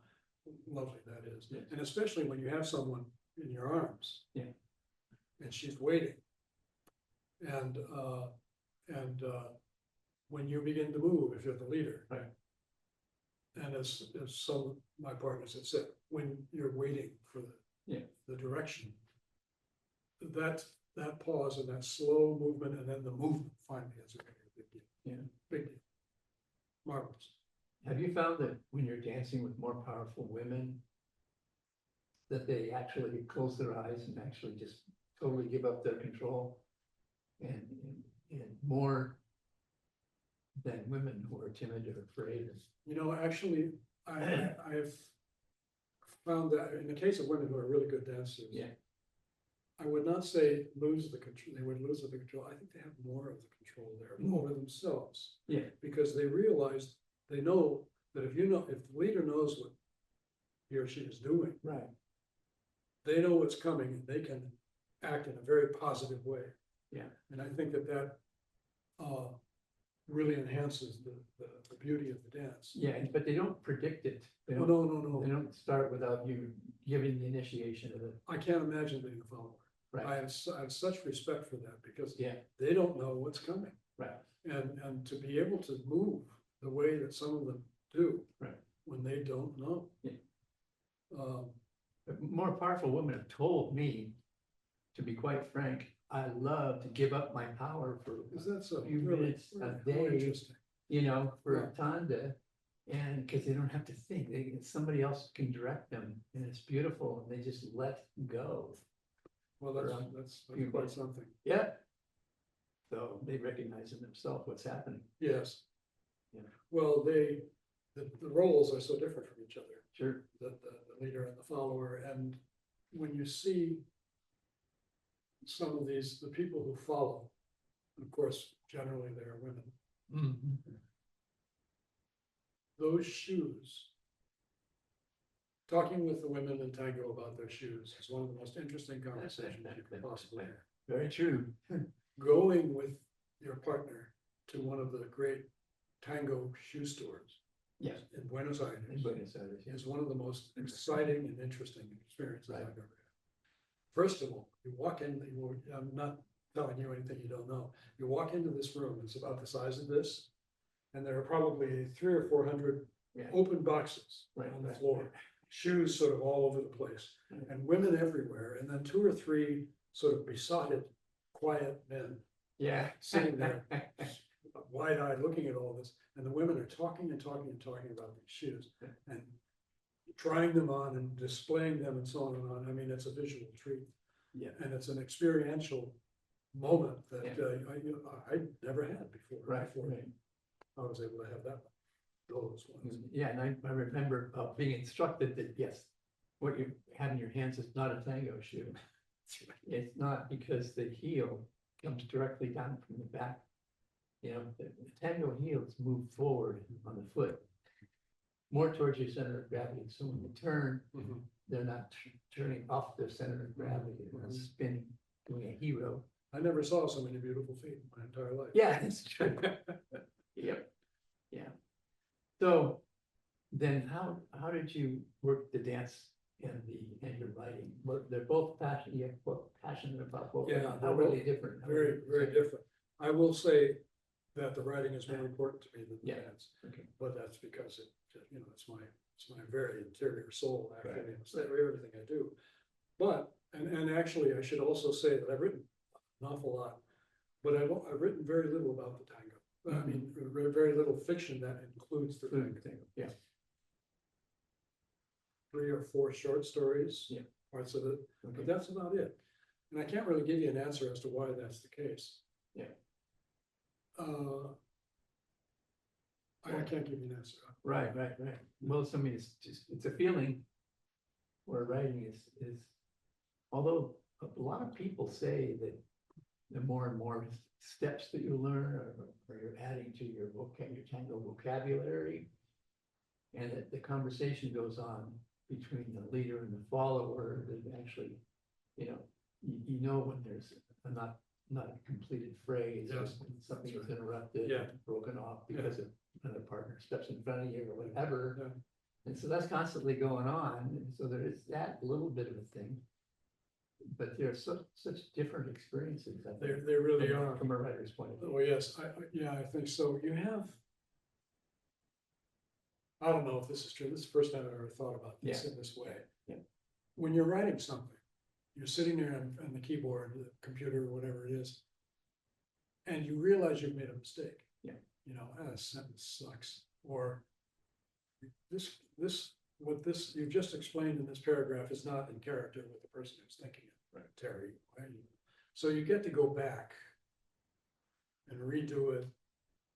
lovely that is. Yes. And especially when you have someone in your arms. Yeah. And she's waiting. And when you begin to move, if you're the leader. Right. And as some of my partners have said, when you're waiting for the direction, that pause and that slow movement and then the movement finally is a big deal. Yeah. Big deal. Marvelous. Have you found that when you're dancing with more powerful women, that they actually close their eyes and actually just totally give up their control, and more than women who are timid or afraid? Actually, I've found that in the case of women who are really good dancers. Yeah. I would not say lose the control, they would lose the control. I think they have more of the control there over themselves. Yeah. Because they know that if the leader knows what he or she is doing, Right. they know what's coming and they can act in a very positive way. Yeah. And I think that really enhances the beauty of the dance. Yeah, but they don't predict it. They No, don't, They no. don't start without you giving the initiation of it. I can't imagine being a follower. Right. I have such respect for that because Yeah. they don't know what's coming. Right. And to be able to move the way that some of them do. Right. When they don't know. Yeah. Um, But more powerful women have told me, to be quite frank, I love to give up my power for Is that so? a few Really? minutes a Really day, interesting. for Yeah. a tanda, and because they don't have to think, somebody else can direct them, and it's beautiful, and they just let go. Well, that's few quite minutes. something. Yeah. So they recognize in themselves what's happening. Yes. Yeah. Well, the roles are so different from each other. Sure. The leader and the follower, and when you see some of the people who follow, of course, generally they are women, Mhm. those shoes. Talking with the women in tango about their shoes is one of the most interesting conversations you could possibly have. Very true. Going with your partner to one of the great tango shoe stores Yes. in Buenos Aires In Buenos Aires, yes. is one of the most exciting and interesting experiences Right. I've ever had. First of all, you walk in, I'm not telling you anything you don't know. You walk into this room, it's about the size of this, and there are probably 300 or 400 Yeah. open boxes Right, on the right, floor, shoes sort of all over the place, Right. and women everywhere, and then 2 or 3 sort of besotted, quiet men Yeah. sitting there, wide-eyed, looking at all this, and the women are talking and talking and talking about these shoes and trying them on and displaying them and so on and on. I mean, it's a visual treat. Yeah. And it's an experiential moment that Yeah. I never had before. Right, Before right. I was able to have those ones. Yeah, and I remember being instructed that, yes, what you have in your hands is not a tango shoe. It's not, because the heel comes directly down from the back. You know, the tango heels move forward on the foot, more towards your center of gravity. So when you turn, Mhm. they're not turning off their center of gravity, they're spinning, doing a hero. I never saw so many beautiful feet in my entire life. Yeah, that's true. Yep, yeah. So then how did you work the dance and your writing? Well, they're both passionate about both. Yeah, How they're were both they different? How Very, were they very the different. I will say that the writing is more important to me than the Yeah. dance, same? Okay. but that's because it's my very interior soul, actually, Right. it's everything I do. But, and actually, I should also say that I've written an awful lot, but I've written very little about the tango. I mean, very little fiction that includes the tango. Yeah, 3 or 4 short stories, Yeah. parts of it, okay, but that's about it. And I can't really give you an answer as to why that's the case. Yeah. I can't give you an answer. right. Well, so I mean, it's a feeling where writing is, although a lot of people say that the more and more steps that you learn, or you're adding to your tango vocabulary, and that the conversation goes on between the leader and the follower, that actually, you know when there's not a completed phrase, Yeah, just when something that's is interrupted, Yeah. broken off because of another partner steps in front of you or whatever. Yeah. And so that's constantly going on, and so there is that little bit of a thing. But there are such different experiences, I think. They really from- are. From a writer's point of view. Oh, yes, yeah, I think so. I don't know if this is true. This is the first time I've ever thought about this in this way. Yeah. When you're writing something, you're sitting there on the keyboard, the computer, whatever it is, and you realize you've made a mistake. Yeah. This sentence sucks, or what you've just explained in this paragraph is not in character with the person who's thinking it. Right, Terry. Right? So you get to go back and redo it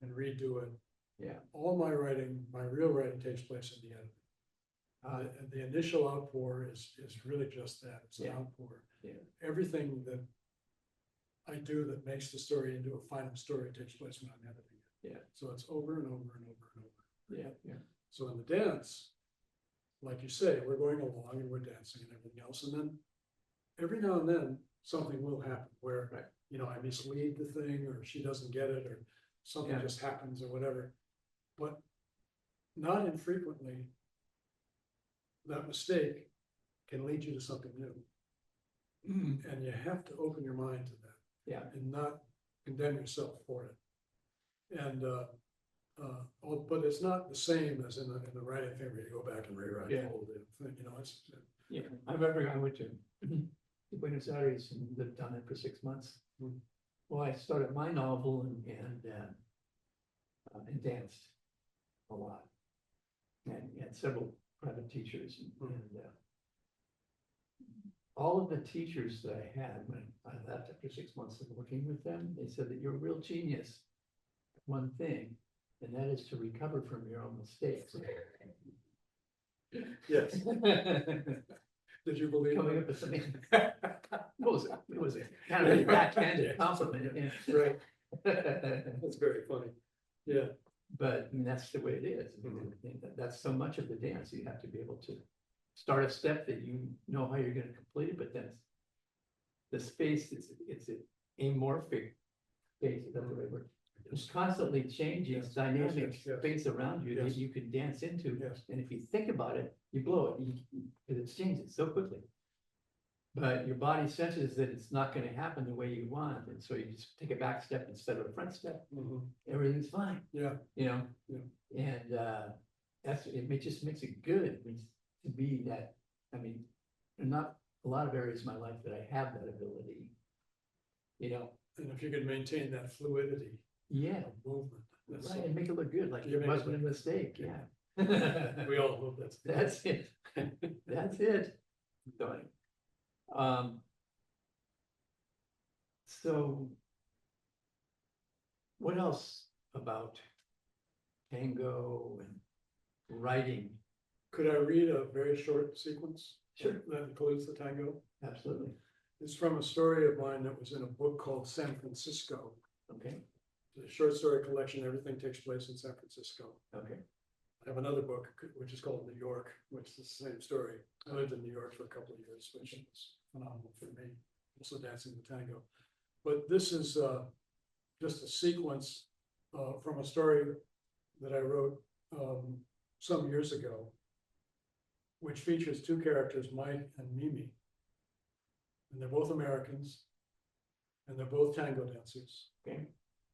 and redo it. Yeah. All my real writing takes place in the editing. And the initial outpour is really just that, it's an Yeah. outpour. Yeah. Everything that I do that makes the story into a final story takes place when I'm editing it. Yeah. So it's over and over and over and over. Yeah. So in the dance, like you say, we're going along and we're dancing and everything else, and then every now and then something will happen where, Right. I mislead the thing, or she doesn't get it, or something Yeah. just happens or whatever. But not infrequently, that mistake can lead you to something new, and you have to open your mind to that Yeah. and not condemn yourself for it. And but it's not the same as in the writing thing where you go back and rewrite the Yeah. whole damn thing. Yeah, I remember I went to Buenos Aires and lived down there for 6 months. Hmm. Well, I started my novel and danced a lot. And had several private teachers and all of the teachers that I had when I left after 6 months of working with them, they said that you're a real genius at one thing, and that is to recover from your own mistakes. Yes. Did you believe Coming it? up with something. It was a kind of a backhanded compliment. Yeah. Right. That's very funny. Yeah. But I mean, that's the way it is. I mean, that's so much of the dance. You have to be able to start a step that you know how you're going to complete it, but then the space, it's an amorphic space, is that the right word? It's constantly changing, Yes. dynamic Yes, yes. space around you Yes. that you can dance into. Yes. And if you think about it, you blow it, because it changes so quickly. But your body senses that it's not going to happen the way you want, and so you just take a back step instead of a front step. Mhm. Everything's fine, Yeah. Yeah. Yeah. And just makes it good to be that. I mean, not a lot of areas of my life that I have that ability. You know, And if you can maintain that fluidity yeah, of movement, that's right, and make it look good, like You it make it wasn't a look- mistake, yeah. yeah. we all hope that's. the That's case. it. That's it. Done. So what else about tango and writing? Could I read a very short sequence? Sure. That includes the tango. Absolutely. It's from a story of mine that was in a book called San Francisco. Okay, It's a short story collection. Everything takes place in San Francisco. okay, I have another book which is called New York, which is the same story. I lived in New York for a couple of years, which was phenomenal for me, also dancing the tango. But this is just a sequence from a story that I wrote some years ago, which features two characters, Mike and Mimi. And they're both Americans, and they're both tango dancers. okay.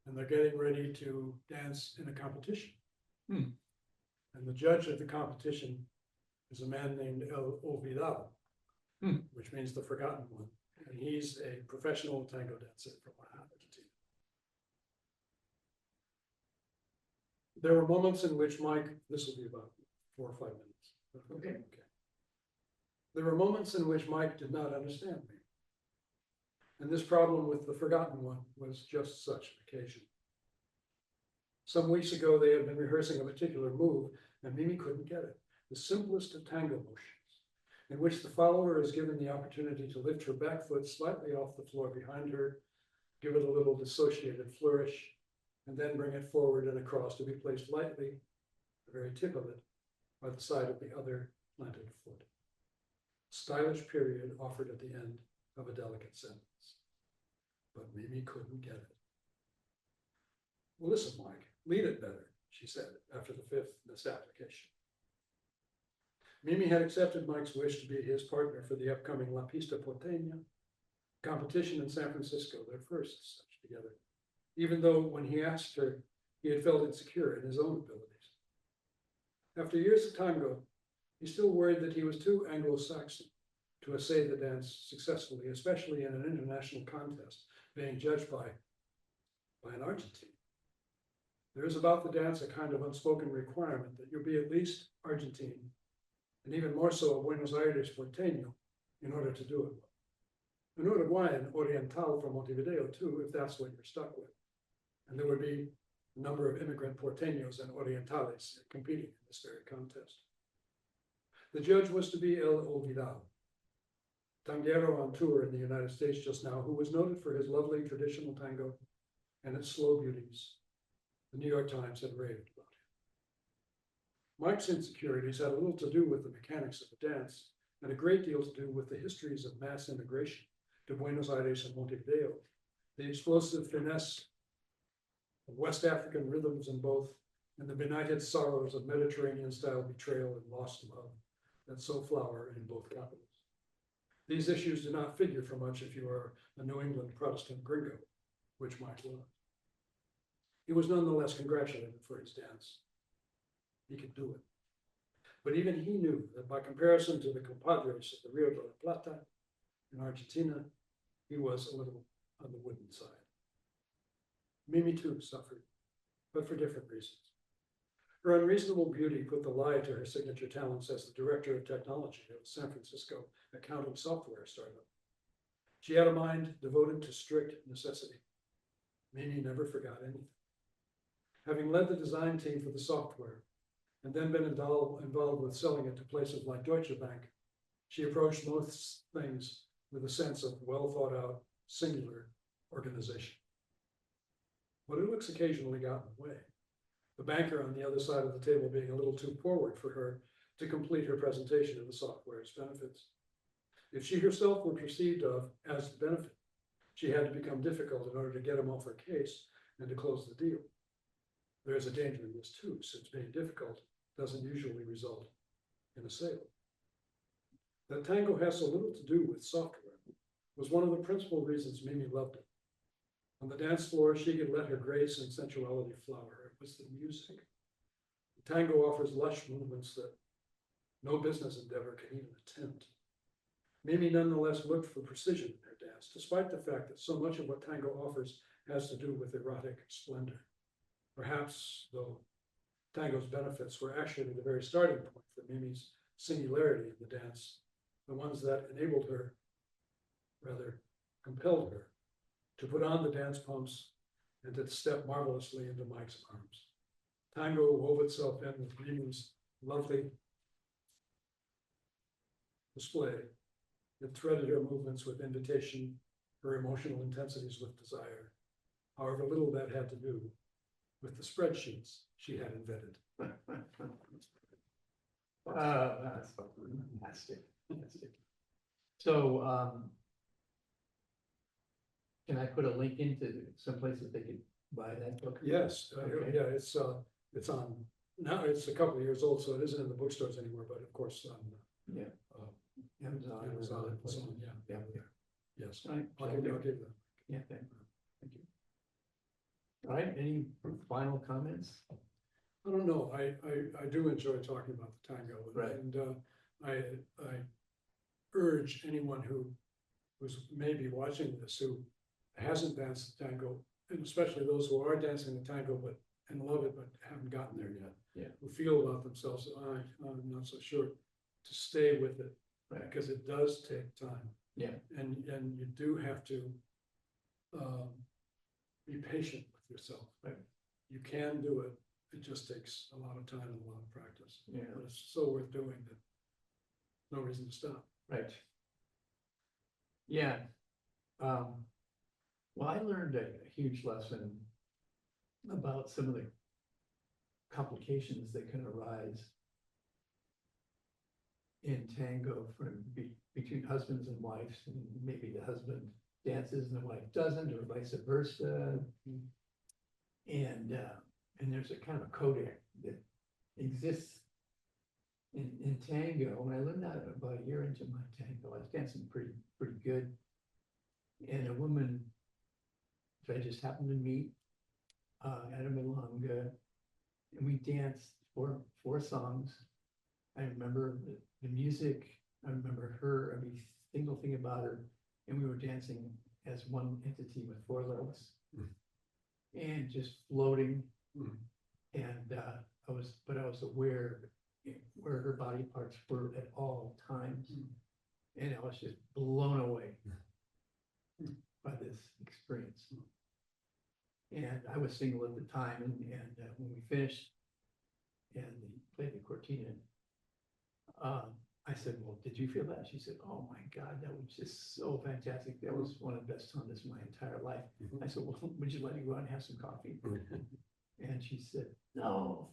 And they're getting ready to dance in a competition. Hmm. And the judge of the competition is a man named El Olvidado, Hmm. which means the forgotten one. And he's a professional tango dancer from Argentina. There were moments in which Mike, this will be about 4 or 5 minutes. Okay. There were moments in which Mike did not understand me. And this problem with the forgotten one was just such an occasion. Some weeks ago, they had been rehearsing a particular move, and Mimi couldn't get it. The simplest of tango motions, in which the follower is given the opportunity to lift her back foot slightly off the floor behind her, give it a little dissociated flourish, and then bring it forward and across to be placed lightly, the very tip of it, by the side of the other planted foot. Stylish period offered at the end of a delicate sentence. But Mimi couldn't get it. Well, listen, Mike, lead it better, she said after the 5th misapplication. Mimi had accepted Mike's wish to be his partner for the upcoming La Pista Porteña competition in San Francisco, their first such together, even though when he asked her, he had felt insecure in his own abilities. After years of tango, he still worried that he was too Anglo-Saxon to essay the dance successfully, especially in an international contest being judged by an Argentine. There is about the dance a kind of unspoken requirement that you be at least Argentine, and even more so Buenos Aires Porteño, in order to do it well. An Uruguayan Oriental from Montevideo too, if that's what you're stuck with. And there would be a number of immigrant Porteños and Orientales competing in this very contest. The judge was to be El Olvidado, tanguero on tour in the United States just now, who was noted for his lovely traditional tango and its slow beauties. The New York Times had raved about him. Mike's insecurities had a little to do with the mechanics of the dance, and a great deal to do with the histories of mass immigration to Buenos Aires and Montevideo, the explosive finesse of West African rhythms in both, and the benighted sorrows of Mediterranean-style betrayal and lost love that so flower in both capitals. These issues do not figure for much if you are a New England Protestant gringo, which Mike was. He was nonetheless congratulated for his dance. He could do it. But even he knew that by comparison to the compadres of the Rio de la Plata in Argentina, he was a little on the wooden side. Mimi too suffered, but for different reasons. Her unreasonable beauty put the lie to her signature talents as the director of technology of a San Francisco accounting software startup. She had a mind devoted to strict necessity. Mimi never forgot anything. Having led the design team for the software, and then been involved with selling it to places like Deutsche Bank, she approached most things with a sense of well thought out, singular organization. But her looks occasionally got in the way, the banker on the other side of the table being a little too forward for her to complete her presentation of the software's benefits. If she herself were perceived of as the benefit, she had to become difficult in order to get him off her case and to close the deal. There is a danger in this too, since being difficult doesn't usually result in a sale. That tango has so little to do with software was one of the principal reasons Mimi loved it. On the dance floor, she could let her grace and sensuality flower. It was the music. The tango offers lush movements that no business endeavor can even attempt. Mimi nonetheless looked for precision in her dance, despite the fact that so much of what tango offers has to do with erotic splendor. Perhaps, though, tango's benefits were actually the very starting point for Mimi's singularity in the dance, the ones that enabled her, rather compelled her, to put on the dance pumps and to step marvelously into Mike's arms. Tango wove itself in with Mimi's lovely display. It threaded her movements with invitation, her emotional intensities with desire, however little that had to do with the spreadsheets she had invented. That's fantastic, fantastic. So, can I put a link into some place that they could buy that book? Yes, Okay. yeah, it's on, now it's a couple of years old, so it isn't in the bookstores anymore, but of course, on Yeah. Amazon. or Amazon, other and so places. on, yeah, Yeah, yeah. yes. All right, I'll give them. yeah, thank you. All right, any final comments? I don't know, I do enjoy talking about the tango. Right. And I urge anyone who's maybe watching this, who hasn't danced the tango, and especially those who are dancing the tango but and love it but haven't gotten there yet. Yeah. Who feel about themselves, I'm not so sure, to stay with it, Right. because it does take time. Yeah. And you do have to be patient with yourself. Right. You can do it. It just takes a lot of time and a lot of practice. Yeah. But it's so worth doing that no reason to stop. Right. Yeah. Well, I learned a huge lesson about some of the complications that can arise in tango from between husbands and wives, and maybe the husband dances and the wife doesn't, or vice versa. And there's a kind of a codec that exists in tango. When I learned that about a year into my tango, I was dancing pretty good. And a woman that I just happened to meet at a milonga, and we danced four songs. I remember the music, I remember her, every single thing about her, and we were dancing as one entity with four legs. And just floating. And I was aware where her body parts were at all times. And I was just blown away by this experience. And I was single at the time, and when we finished and we played the cortina, I said, well, did you feel that? She said, oh my God, that was just so fantastic. That was one of the best times of my entire life. I said, well, would you let me go out and have some coffee? And she said, no,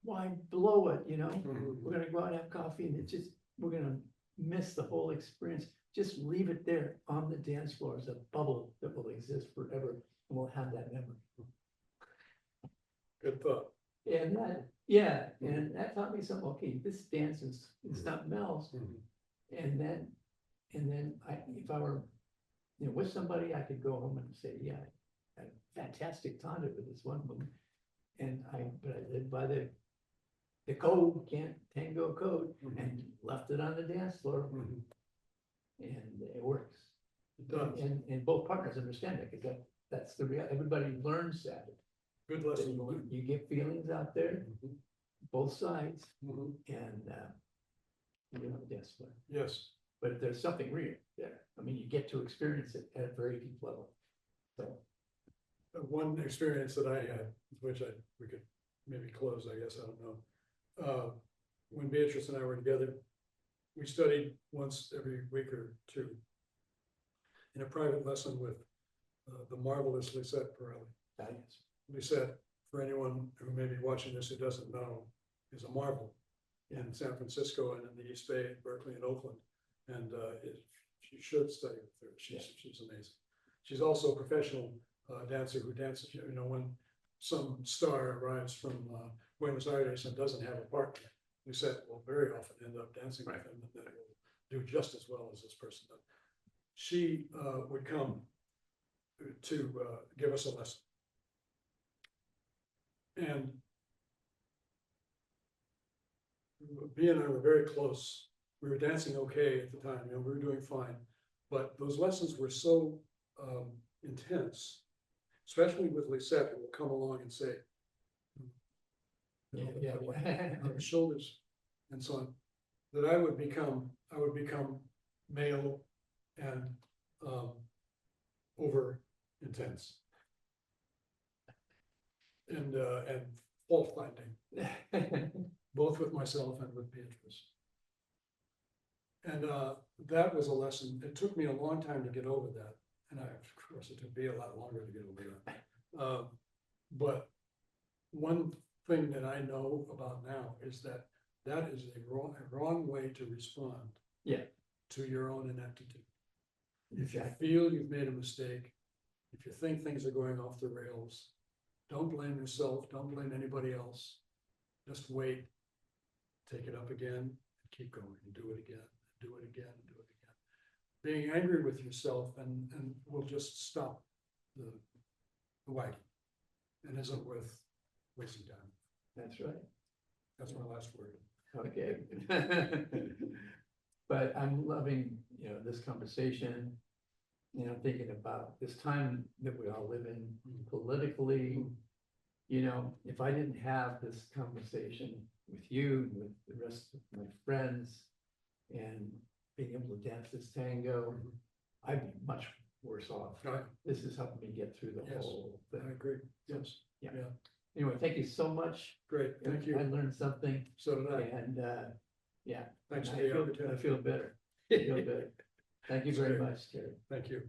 why blow it, you know? We're gonna go out and have coffee, and we're gonna miss the whole experience. Just leave it there on the dance floor as a bubble that will exist forever, and we'll have that memory. Good thought. And and that taught me something. Okay, this dance is something else. And then if I were, with somebody, I could go home and say, yeah, I had a fantastic time with this one woman. But I lived by the code, can't tango code, and left it on the dance floor. And it works. It does. And both partners understand that, because that's the reality. Everybody learns that. Good lesson to learn. You get feelings out there, both sides, and dance floor. Yes. But there's something real there. I mean, you get to experience it at a very deep level. So One experience that I had, which we could maybe close, I guess, I don't know. When Beatrice and I were together, we studied once every week or two in a private lesson with the marvelous Lisette Pirelli. yes. Lisette, for anyone who may be watching this who doesn't know, is a marvel in San Francisco and in the East Bay, Berkeley and Oakland. And you should study with her. She's amazing. She's also a professional dancer who dances, when some star arrives from Buenos Aires and doesn't have a partner, Lisette will very often end up dancing with him, and that will do just as well as this person does. She would come to give us a lesson. And B and I were very close we were dancing okay at the time, you know, we were doing fine. But those lessons were so intense, especially with Lisette, who will come along and say, you know, on the shoulders and so on, that I would become male and over intense. And fault finding, both with myself and with Beatrice. And that was a lesson. It took me a long time to get over that. And of course, it took me a lot longer to get over that. But one thing that I know about now is that that is a wrong way to respond to your own ineptitude. If you feel you've made a mistake, if you think things are going off the rails, don't blame yourself, don't blame anybody else. Just wait, take it up again, and keep going, and do it again, and do it again, and do it again. Being angry with yourself and will just stop the wagon and isn't worth wasting time. That's right. That's my last word. Okay. But I'm loving, you know, this conversation, you know, thinking about this time that we all live in politically. You know, if I didn't have this conversation with you, with the rest of my friends, and being able to dance this tango, I'd be much worse off. Right. This is helping me get through the whole thing. I agree. Yes. Yeah. Anyway, thank you so much. Great. Thank you. I learned something. So did I. And yeah, Thanks for I the feel opportunity. better. I feel better. Thank you very much, Terry. Thank you.